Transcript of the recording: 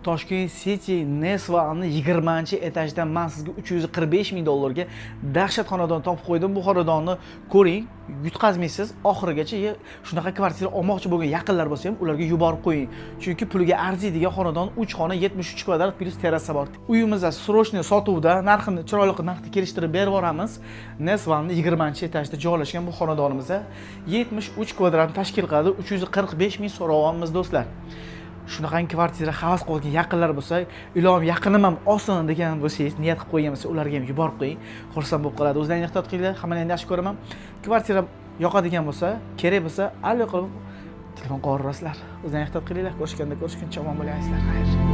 Toshkent City Nesva'ni 20-etajdan men sizga 345 ming dollarga dahshat xonadon topib qo'ydim. Bu xonadonni ko'ring, yutqazmaysiz. Oxirigacha shunaqa kvartira olmoqchi bo'lgan yaqinlar bo'lsa ham ularga yuborib qo'ying. Chunki puliga arziydigan xonadon 3 xona 73 kvadrat plus terrasa bor. Uyimizda srochniy sotuvda, narxini chiroyli narxda kelishtirib berib boramiz. Nesva'ni 20-etajda joylashgan bu xonadonimizda 73 kvadratni tashkil qiladi. 345 ming so'rovamiz do'stlar. Shunaqangi kvartira havas qilgan yaqinlar bo'lsa, ilom yaqinim ham olsin degan bo'lsangiz, niyat qilib qo'ygan bo'lsa, ularga ham yuborib qo'ying. Xursand bo'lib qoladi. O'zlaringiz ehtiyot qilinglar. Hammani yaxshi ko'raman. Kvartira yoqadigan bo'lsa, kerak bo'lsa, allaqilib telefon qilaverasizlar. O'zlaringiz ehtiyot qilinglar. Ko'rishganda ko'rishguncha omon bo'lasizlar. Xayr.